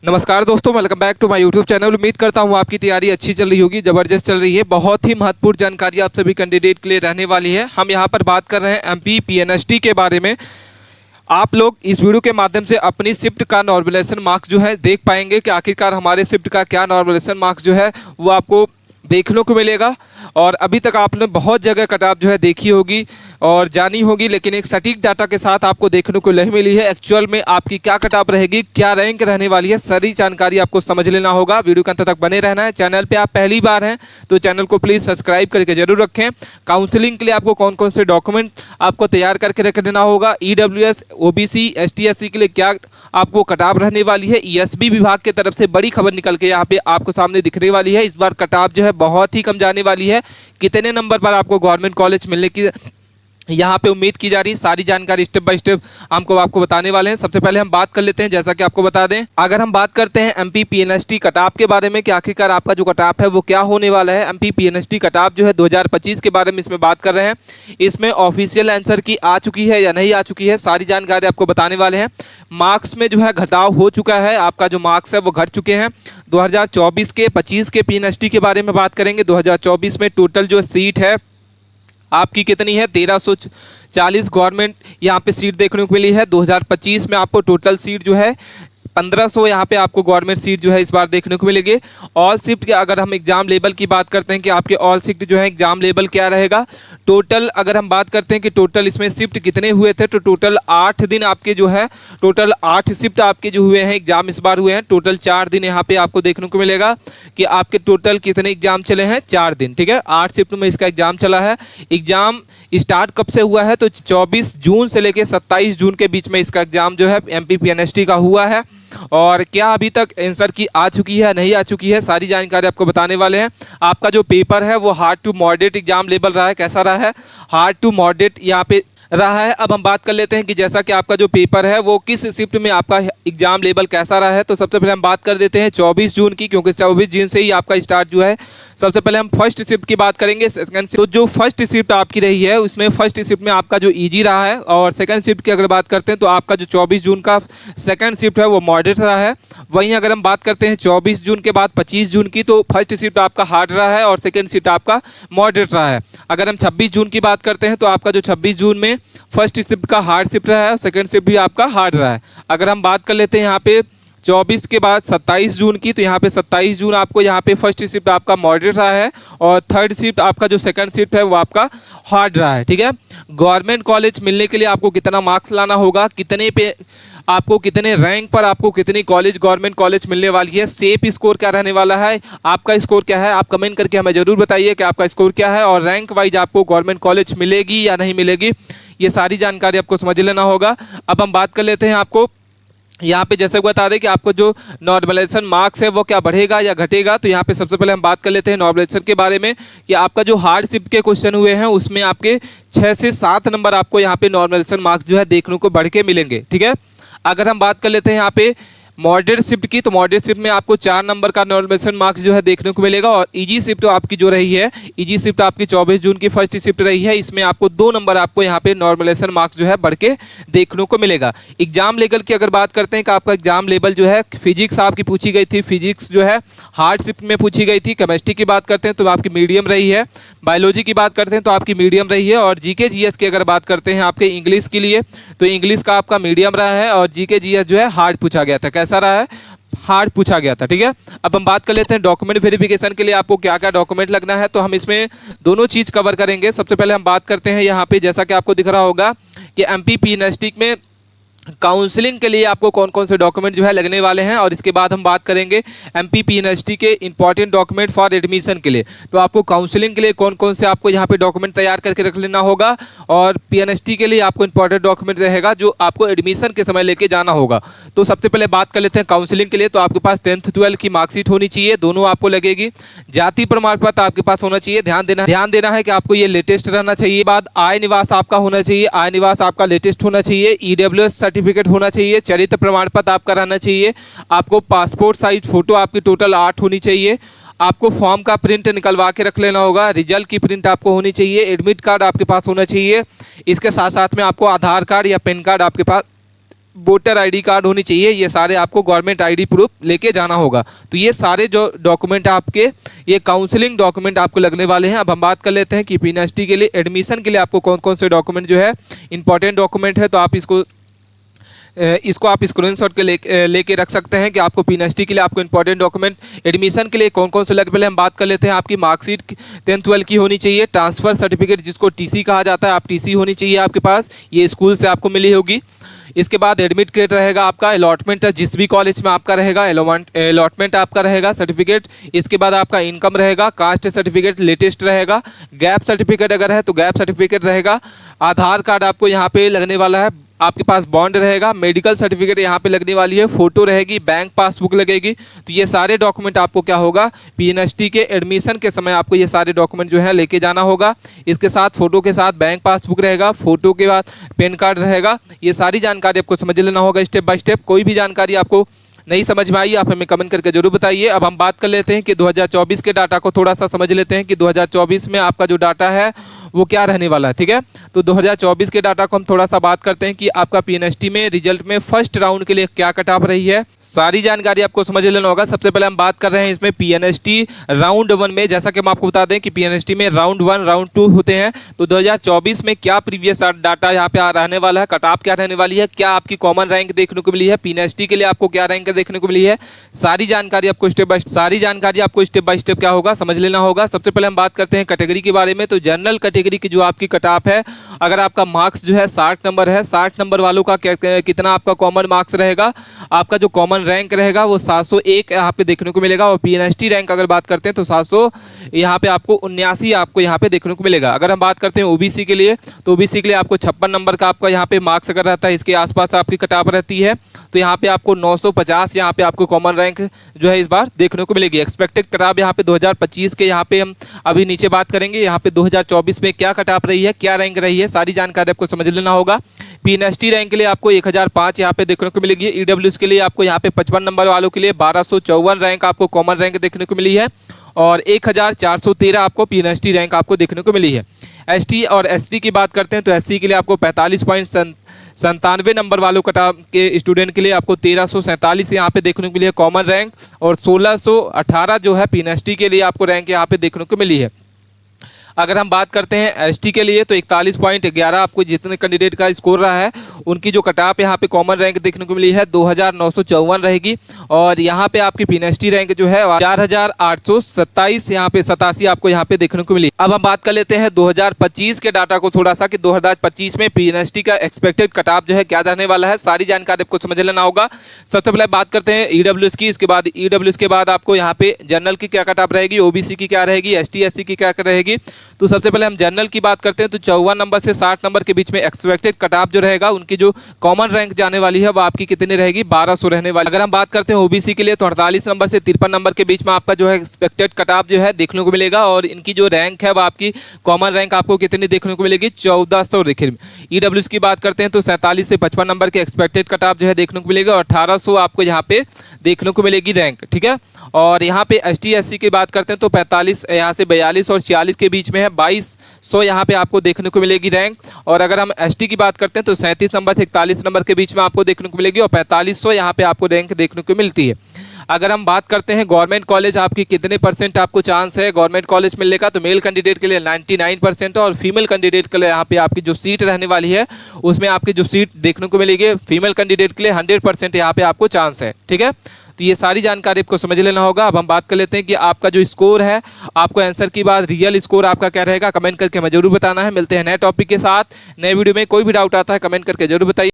नमस्कार दोस्तों, welcome back to my YouTube channel. उम्मीद करता हूँ आपकी तैयारी अच्छी चल रही होगी, ज़बरदस्त चल रही है। बहुत ही महत्वपूर्ण जानकारी आप सभी कैंडिडेट के लिए रहने वाली है। हम यहाँ पर बात कर रहे हैं एमपी पीएनएसटी के बारे में। आप लोग इस वीडियो के माध्यम से अपनी शिफ्ट का नॉर्मलाइजेशन मार्क्स जो है देख पाएंगे कि आखिरकार हमारे शिफ्ट का क्या नॉर्मलाइजेशन मार्क्स जो है वो आपको देखने को मिलेगा। और अभी तक आपने बहुत जगह कट-ऑफ जो है देखी होगी और जानी होगी, लेकिन एक सटीक डाटा के साथ आपको देखने को नहीं मिली है। एक्चुअल में आपकी क्या कट-ऑफ रहेगी, क्या रैंक रहने वाली है, सारी जानकारी आपको समझ लेना होगा। वीडियो के अंत तक बने रहना है। चैनल पे आप पहली बार हैं तो चैनल को प्लीज़ सब्सक्राइब करके जरूर रखें। काउंसलिंग के लिए आपको कौन कौन से डॉक्यूमेंट आपको तैयार करके रख देना होगा, ईडब्ल्यूएस, ओबीसी, एसटी, एससी के लिए क्या आपको कट-ऑफ रहने वाली है, ईएसबी विभाग की तरफ से बड़ी खबर निकल के यहाँ पे आपको सामने दिखने वाली है। इस बार कट-ऑफ जो है बहुत ही कम जाने वाली है। कितने नंबर पर आपको गवर्नमेंट कॉलेज मिलने की यहाँ पे उम्मीद की जा रही है, सारी जानकारी स्टेप बाय स्टेप आपको बताने वाले हैं। सबसे पहले हम बात कर लेते हैं, जैसा कि आपको बता दें, अगर हम बात करते हैं एमपी पीएनएसटी कट-ऑफ के बारे में कि आखिरकार आपका जो कट-ऑफ है वो क्या होने वाला है। एमपी पीएनएसटी कट-ऑफ जो है 2025 के बारे में इसमें बात कर रहे हैं। इसमें ऑफिशियल आंसर की आ चुकी है या नहीं आ चुकी है, सारी जानकारी आपको बताने वाले हैं। मार्क्स में जो है घटाव हो चुका है, आपका जो मार्क्स है वो घट चुके हैं। 2024 के 25 के पीएनएसटी के बारे में बात करेंगे। 2024 में टोटल जो सीट है आपकी कितनी है, 1340 गवर्नमेंट यहाँ पे सीट देखने को मिली है। 2025 में आपको टोटल सीट जो है 1500 यहाँ पे आपको गवर्नमेंट सीट जो है इस बार देखने को मिलेगी। ऑल शिफ्ट के अगर हम एग्जाम लेवल की बात करते हैं कि आपके ऑल शिफ्ट जो है एग्जाम लेवल क्या रहेगा, टोटल अगर हम बात करते हैं कि टोटल इसमें शिफ्ट कितने हुए थे, तो टोटल 8 दिन आपके जो है, टोटल 8 शिफ्ट आपके जो हुए हैं एग्जाम इस बार हुए हैं। टोटल 4 दिन यहाँ पे आपको देखने को मिलेगा कि आपके टोटल कितने एग्जाम चले हैं, 4 दिन। ठीक है, 8 शिफ्ट में इसका एग्जाम चला है। एग्जाम स्टार्ट कब से हुआ है, तो 24 जून से लेकर 27 जून के बीच में इसका एग्जाम जो है एमपी पीएनएसटी का हुआ है। और क्या अभी तक आंसर की आ चुकी है नहीं आ चुकी है, सारी जानकारी आपको बताने वाले हैं। आपका जो पेपर है वो hard to moderate exam level रहा है। कैसा रहा है, हार्ड टू मॉडरेट यहाँ पे रहा है। अब हम बात कर लेते हैं कि जैसा कि आपका जो पेपर है वो किस शिफ्ट में आपका एग्जाम लेवल कैसा रहा है। तो सबसे पहले हम बात कर देते हैं 24 जून की, क्योंकि 24 जून से ही आपका स्टार्ट जो है। सबसे पहले हम फर्स्ट शिफ्ट की बात करेंगे। सेकंड तो जो फर्स्ट शिफ्ट आपकी रही है उसमें फर्स्ट शिफ्ट में आपका जो ईजी रहा है, और सेकंड शिफ्ट की अगर बात करते हैं तो आपका जो 24 जून का सेकंड शिफ्ट है वो मॉडरेट रहा है। वहीं अगर हम बात करते हैं 24 जून के बाद 25 जून की, तो फर्स्ट शिफ्ट आपका हार्ड रहा है और सेकंड शिफ्ट आपका मॉडरेट रहा है। अगर हम 26 जून की बात करते हैं तो आपका जो 26 जून में फर्स्ट शिफ्ट का हार्ड शिफ्ट रहा है और सेकंड शिफ्ट भी आपका हार्ड रहा है। अगर हम बात कर लेते हैं यहाँ पे 24 के बाद 27 जून की, तो यहाँ पे 27 जून आपको यहाँ पे फर्स्ट शिफ्ट आपका मॉडरेट रहा है और थर्ड शिफ्ट आपका जो सेकंड शिफ्ट है वो आपका हार्ड रहा है। ठीक है, गवर्नमेंट कॉलेज मिलने के लिए आपको कितना मार्क्स लाना होगा, कितने पे आपको, कितने रैंक पर आपको कितनी कॉलेज गवर्नमेंट कॉलेज मिलने वाली है, सेफ स्कोर क्या रहने वाला है, आपका स्कोर क्या है, आप कमेंट करके हमें ज़रूर बताइए कि आपका स्कोर क्या है और रैंक वाइज आपको गवर्नमेंट कॉलेज मिलेगी या नहीं मिलेगी। ये सारी जानकारी आपको समझ लेना होगा। अब हम बात कर लेते हैं आपको यहाँ पे जैसे बता दें कि आपको जो नॉर्मलाइजेशन मार्क्स है वो क्या बढ़ेगा या घटेगा। तो यहाँ पे सबसे पहले हम बात कर लेते हैं नॉर्मलाइजेशन के बारे में कि आपका जो हार्ड शिफ्ट के क्वेश्चन हुए हैं उसमें आपके 6 से 7 नंबर आपको यहाँ पे नॉर्मलाइजेशन मार्क्स जो है देखने को बढ़ के मिलेंगे। ठीक है, अगर हम बात कर लेते हैं यहाँ पे मॉडरेट शिफ्ट की, तो मॉडरेट शिफ्ट में आपको 4 नंबर का नॉर्मलाइजेशन मार्क्स जो है देखने को मिलेगा। और इजी शिफ्ट तो आपकी जो रही है, इजी शिफ्ट आपकी 24 जून की फर्स्ट शिफ्ट रही है, इसमें आपको 2 नंबर आपको यहाँ पे नॉर्मलाइजेशन मार्क्स जो है बढ़ के देखने को मिलेगा। एग्जाम लेवल की अगर बात करते हैं कि आपका एग्जाम लेवल जो है, फिजिक्स आपकी पूछी गई थी, फिजिक्स जो है हार्ड शिफ्ट में पूछी गई थी। केमिस्ट्री की बात करते हैं तो आपकी मीडियम रही है। बायोलॉजी की बात करते हैं तो आपकी मीडियम रही है। और जीके जीएस की अगर बात करते हैं आपके इंग्लिश के लिए, तो इंग्लिश का आपका मीडियम रहा है और जीके जीएस जो है हार्ड पूछा गया था। कैसा रहा है, हार्ड पूछा गया था। ठीक है, अब हम बात कर लेते हैं डॉक्यूमेंट वेरिफिकेशन के लिए आपको क्या क्या डॉक्यूमेंट लगना है। तो हम इसमें दोनों चीज़ कवर करेंगे। सबसे पहले हम बात करते हैं यहाँ पे, जैसा कि आपको दिख रहा होगा कि एमपी पीएनएसटी में काउंसलिंग के लिए आपको कौन कौन से डॉक्यूमेंट जो है लगने वाले हैं। और इसके बाद हम बात करेंगे एमपी पीएनएसटी के इंपॉर्टेंट डॉक्यूमेंट फॉर एडमिशन के लिए। तो आपको काउंसलिंग के लिए कौन कौन से आपको यहाँ पे डॉक्यूमेंट तैयार करके रख लेना होगा, और पीएनएसटी के लिए आपको इंपॉर्टेंट डॉक्यूमेंट रहेगा जो आपको एडमिशन के समय लेके जाना होगा। तो सबसे पहले बात कर लेते हैं काउंसलिंग के लिए। तो आपके पास 10th 12th की मार्कशीट होनी चाहिए, दोनों आपको लगेगी। जाति प्रमाण पत्र आपके पास होना चाहिए। ध्यान देना है कि आपको ये लेटेस्ट रहना चाहिए। बाद आय निवास आपका होना चाहिए, आय निवास आपका लेटेस्ट होना चाहिए। ईडब्ल्यूएस सर्टिफिकेट होना चाहिए। चरित्र प्रमाण पत्र आपका रहना चाहिए। आपको पासपोर्ट साइज फोटो आपकी टोटल 8 होनी चाहिए। आपको फॉर्म का प्रिंट निकलवा के रख लेना होगा। रिजल्ट की प्रिंट आपको होनी चाहिए। एडमिट कार्ड आपके पास होना चाहिए। इसके साथ साथ में आपको आधार कार्ड या पैन कार्ड आपके पास वोटर आईडी कार्ड होनी चाहिए, ये सारे आपको गवर्नमेंट आईडी प्रूफ लेके जाना होगा। तो ये सारे जो डॉक्यूमेंट आपके ये काउंसलिंग डॉक्यूमेंट आपको लगने वाले हैं। अब हम बात कर लेते हैं कि पीएनएसटी के लिए एडमिशन के लिए आपको कौन कौन से डॉक्यूमेंट जो है इंपॉर्टेंट डॉक्यूमेंट है। तो आप इसको आप स्क्रीनशॉट के लेके रख सकते हैं कि आपको पीएनएसटी के लिए आपको इंपॉर्टेंट डॉक्यूमेंट एडमिशन के लिए कौन कौन से लगने वाले हैं। हम बात कर लेते हैं, आपकी मार्कशीट 10th-12 की होनी चाहिए, ट्रांसफ़र सर्टिफिकेट जिसको टीसी कहा जाता है, आप टीसी होनी चाहिए आपके पास, ये स्कूल से आपको मिली होगी। इसके बाद एडमिट कार्ड रहेगा आपका, अलॉटमेंट जिस भी कॉलेज में आपका रहेगा अलॉटमेंट आपका रहेगा, सर्टिफिकेट। इसके बाद आपका इनकम रहेगा, कास्ट सर्टिफिकेट लेटेस्ट रहेगा, गैप सर्टिफिकेट अगर है तो गैप सर्टिफिकेट रहेगा, आधार कार्ड आपको यहाँ पे लगने वाला है, आपके पास बॉन्ड रहेगा, मेडिकल सर्टिफिकेट यहाँ पे लगने वाली है, फ़ोटो रहेगी, बैंक पासबुक लगेगी। तो ये सारे डॉक्यूमेंट आपको क्या होगा, पीएनएसटी के एडमिशन के समय आपको ये सारे डॉक्यूमेंट जो है लेके जाना होगा। इसके साथ फ़ोटो के साथ बैंक पासबुक रहेगा, फ़ोटो के बाद पैन कार्ड रहेगा। ये सारी जानकारी आपको समझ लेना होगा स्टेप बाय स्टेप। कोई भी जानकारी आपको नहीं समझ में आई आप हमें कमेंट करके जरूर बताइए। अब हम बात कर लेते हैं कि 2024 के डाटा को थोड़ा सा समझ लेते हैं कि 2024 में आपका जो डाटा है वो क्या रहने वाला है, ठीक है। तो 2024 के डाटा को हम थोड़ा सा बात करते हैं कि आपका पीएनएसटी में रिजल्ट में फर्स्ट राउंड के लिए क्या कट ऑफ रही है, सारी जानकारी आपको समझ लेना होगा। सबसे पहले हम बात कर रहे हैं इसमें पीएनएसटी राउंड 1 में, जैसा कि हम आपको बता दें कि पीएनएसटी में राउंड 1 राउंड 2 होते हैं। तो 2024 में क्या प्रीवियस डाटा यहाँ पे रहने वाला है, कट ऑफ क्या रहने वाली है, क्या आपकी कॉमन रैंक देखने को मिली है, पीएनएसटी के लिए आपको क्या रैंक देखने को मिली है, सारी जानकारी आपको स्टेप बाय स्टेप क्या होगा समझ लेना होगा। सबसे पहले हम बात करते हैं कैटेगरी के बारे में। तो जनरल कैटेगरी की जो आपकी कट ऑफ है, अगर आपका मार्क्स जो है 60 नंबर है, 60 नंबर वालों का कितना आपका कॉमन मार्क्स रहेगा, आपका जो कॉमन रैंक रहेगा वो 701 यहाँ पे देखने को मिलेगा। और पीएनएसटी रैंक अगर बात करते हैं तो 700 यहाँ पे आपको 79 आपको यहाँ पे देखने को मिलेगा। अगर हम बात करते हैं ओबीसी के लिए, तो ओबीसी के लिए आपको 56 नंबर का आपका यहाँ पे मार्क्स अगर रहता है, इसके आसपास आपकी कट ऑफ रहती है, तो यहाँ पे आपको 950 यहाँ पे आपको कॉमन रैंक जो है इस बार देखने को मिलेगी। एक्सपेक्टेड कट ऑफ यहाँ पे 2025 के यहाँ पे हम अभी नीचे बात करेंगे। यहाँ पे 2024 में क्या कट ऑफ रही है, क्या रैंक रही है, सारी जानकारी आपको समझ लेना होगा। पीएनएसटी रैंक के लिए आपको 1005 यहाँ पे देखने को मिलेगी। ईडब्ल्यूएस के लिए आपको यहाँ पे 55 नंबर वालों के लिए 1254 रैंक आपको कॉमन रैंक देखने को मिली है और 1413 आपको पीएनएसटी रैंक आपको देखने को मिली है। एसटी और एसटी की बात करते हैं तो एससी के लिए आपको 45.97 नंबर वालों के स्टूडेंट के लिए आपको 1347 यहाँ पे देखने को मिली है कॉमन रैंक और 1618 जो है पीएनएसटी के लिए आपको रैंक यहाँ पे देखने को मिली है। अगर हम बात करते हैं एसटी के लिए तो 41.11 आपको जितने कैंडिडेट का स्कोर रहा है उनकी जो कट ऑफ यहाँ पे कॉमन रैंक देखने को मिली है 2954 रहेगी और यहाँ पे आपकी पीएनएसटी रैंक जो है 4827 यहाँ पे 87 आपको यहाँ पे देखने को मिली। अब हम बात कर लेते हैं 2025 के डाटा को थोड़ा सा कि 2025 में पीएनएसटी का एक्सपेक्टेड कट ऑफ जो है क्या रहने वाला है, सारी जानकारी आपको समझ लेना होगा। सबसे पहले बात करते हैं ईडब्ल्यूएस की, इसके बाद ईडब्ल्यूएस के बाद आपको यहाँ पे जनरल की क्या कट ऑफ रहेगी, ओबीसी की क्या रहेगी, एसटी एससी की क्या रहेगी। तो सबसे पहले हम जनरल की बात करते हैं तो 54 नंबर से 60 नंबर के बीच में एक्सपेक्टेड कट ऑफ जो रहेगा उनकी जो कॉमन रैंक जाने वाली है वो आपकी कितनी रहेगी, 1200 रहने वाली। अगर हम बात करते हैं ओबीसी के लिए तो 48 नंबर से 53 नंबर के बीच में आपका जो है एक्सपेक्टेड कट ऑफ जो है देखने को मिलेगा और इनकी जो रैंक है वो आपकी कॉमन रैंक आपको कितनी देखने को मिलेगी, 1400 देखिए। ईडब्ल्यूएस की बात करते हैं तो 47 से 55 नंबर के एक्सपेक्टेड कट ऑफ जो है देखने को मिलेगा और 1800 आपको यहाँ पे देखने को मिलेगी रैंक, ठीक है। और यहाँ पे एसटी एससी की बात करते हैं तो 45 यहाँ से 42 और 46 के बीच में है, 2200 यहाँ पे आपको देखने को मिलेगी रैंक। और अगर हम एसटी की बात करते हैं तो 37 नंबर से 41 नंबर के बीच में आपको देखने को मिलेगी और 4500 यहाँ पे आपको रैंक देखने को मिलती है। अगर हम बात करते हैं गवर्नमेंट कॉलेज आपकी कितने % आपको चांस है गवर्नमेंट कॉलेज मिलने का, तो मेल कैंडिडेट के लिए 99% और फीमेल कैंडिडेट के लिए यहाँ पे आपकी जो सीट रहने वाली है उसमें आपकी जो सीट देखने को मिलेगी फीमेल कैंडिडेट के लिए 100% यहाँ पे आपको चांस है, ठीक है। तो ये सारी जानकारी आपको समझ लेना होगा। अब हम बात कर लेते हैं कि आपका जो स्कोर है, आपको आंसर के बाद रियल स्कोर आपका क्या रहेगा, कमेंट करके हमें जरूर बताना है। मिलते हैं नए टॉपिक के साथ नए वीडियो में। कोई भी डाउट आता है कमेंट करके जरूर बताइए।